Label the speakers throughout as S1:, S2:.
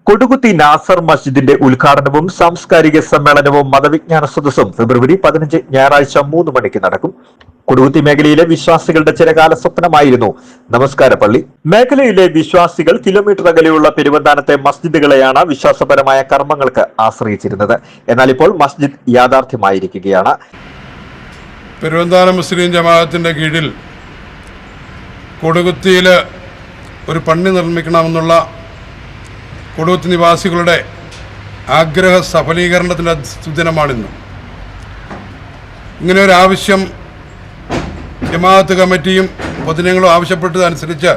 S1: കൊടുകുത്തി നാസർ മസ്ജിദിന്റെ ഉദ്ഘാടനവും സാംസ്കാരിക സമ്മേളനവും മതവിജ്ഞാന സദസ്സും ഫെബ്രുവരി 15 ഞായറാഴ്ച 3 മണിക്ക് നടക്കും. കൊടുകുത്തി മേഖലയിലെ വിശ്വാസികളുടെ ചിരകാല സ്വപ്നമായിരുന്നു നമസ്കാര പള്ളി. മേഖലയിലെ വിശ്വാസികൾ കിലോമീറ്റർ അകലെയുള്ള പെരുവന്താനത്തെ മസ്ജിദുകളെയാണ് വിശ്വാസപരമായ കർമ്മങ്ങൾക്ക് ആശ്രയിച്ചിരുന്നത്. എന്നാൽ ഇപ്പോൾ മസ്ജിദ് യാഥാർത്ഥ്യമായിരിക്കുകയാണ്.
S2: പെരുവന്താനം മുസ്ലിം ജമാഅത്തിന്റെ കീഴിൽ കൊടുകുത്തിയിൽ ഒരു പള്ളി നിർമ്മിക്കണമെന്നുള്ള കൊടുകുത്തി നിവാസികളുടെ ആഗ്രഹ സഫലീകരണത്തിൻ്റെ സുദിനമാണിന്ന്. ഇങ്ങനെ ഒരു ആവശ്യം ജമാഅത്ത് കമ്മിറ്റിയും പൊതുജനങ്ങളും ആവശ്യപ്പെട്ടതനുസരിച്ച്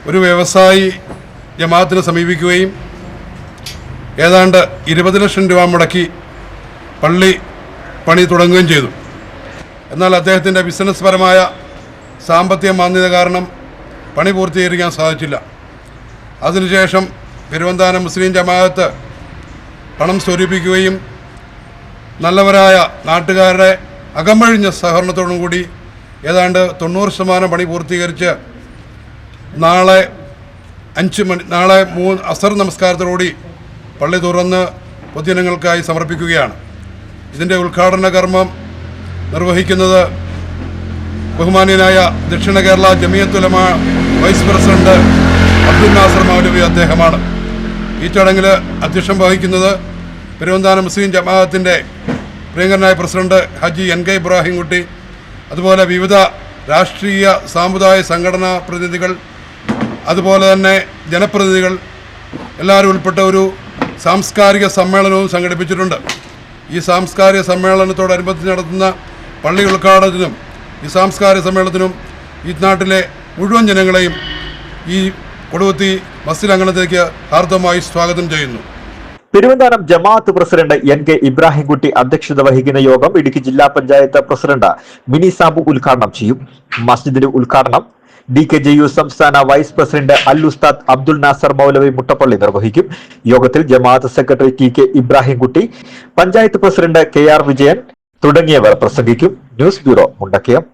S2: ഒരു വ്യവസായി ജമാഅത്തിനെ സമീപിക്കുകയും ഏതാണ്ട് 20 ലക്ഷം രൂപ മുടക്കി പള്ളി പണി തുടങ്ങുകയും ചെയ്തു. എന്നാൽ അദ്ദേഹത്തിൻ്റെ ബിസിനസ് പരമായ സാമ്പത്തിക മാന്യത കാരണം പണി പൂർത്തീകരിക്കാൻ സാധിച്ചില്ല. അതിനുശേഷം പെരുവന്താനം മുസ്ലിം ജമാഅത്ത് പണം സ്വരൂപിക്കുകയും നല്ലവരായ നാട്ടുകാരുടെ അകമഴിഞ്ഞ സഹകരണത്തോടും കൂടി ഏതാണ്ട് 90% പണി പൂർത്തീകരിച്ച് നാളെ 3 അസർ നമസ്കാരത്തോടുകൂടി പള്ളി തുറന്ന് പൊതുജനങ്ങൾക്കായി സമർപ്പിക്കുകയാണ്. ഇതിൻ്റെ ഉദ്ഘാടന കർമ്മം നിർവഹിക്കുന്നത് ബഹുമാന്യനായ ദക്ഷിണ കേരള ജമിയത്തുൽ ഉലമ വൈസ് പ്രസിഡന്റ് അബ്ദുൽ നാസർ മൗലവി അദ്ദേഹമാണ്. ഈ ചടങ്ങിൽ അധ്യക്ഷം വഹിക്കുന്നത് പെരുവന്താനം മുസ്ലിം ജമാഅത്തിൻ്റെ പ്രിയങ്കരനായ പ്രസിഡന്റ് ഹജി NK ഇബ്രാഹിം കുട്ടി, അതുപോലെ വിവിധ രാഷ്ട്രീയ സാമുദായിക സംഘടനാ പ്രതിനിധികൾ, അതുപോലെ തന്നെ ജനപ്രതിനിധികൾ എല്ലാവരും ഉൾപ്പെട്ട ഒരു സാംസ്കാരിക സമ്മേളനവും സംഘടിപ്പിച്ചിട്ടുണ്ട്. ഈ സാംസ്കാരിക സമ്മേളനത്തോടനുബന്ധിച്ച് നടത്തുന്ന പള്ളി ഉദ്ഘാടനത്തിനും ഈ സാംസ്കാരിക സമ്മേളനത്തിനും ഈ നാട്ടിലെ മുഴുവൻ ജനങ്ങളെയും ഈ കൊടുകുത്തി മസ്ജിദ് അങ്കണത്തിലേക്ക് ഹാർദമായി സ്വാഗതം ചെയ്യുന്നു.
S1: പെരുവന്താനം ജമാഅത്ത് പ്രസിഡന്റ് NK ഇബ്രാഹിം കുട്ടി അധ്യക്ഷത വഹിക്കുന്ന യോഗം ഇടുക്കി ജില്ലാ പഞ്ചായത്ത് പ്രസിഡന്റ് മിനി സാബു ഉദ്ഘാടനം ചെയ്യും. മസ്ജിദിന്റെ ഉദ്ഘാടനം DKJU സംസ്ഥാന വൈസ് പ്രസിഡന്റ് അൽ ഉസ്താദ് അബ്ദുൽ നാസർ മൗലവി മുട്ടപ്പള്ളി നിർവഹിക്കും. യോഗത്തിൽ ജമാഅത്ത് secretary TK Ibrahim Kutty, panchayat president KR Vijayan തുടങ്ങിയവർ പ്രസംഗിക്കും. News bureau, Mundakayam.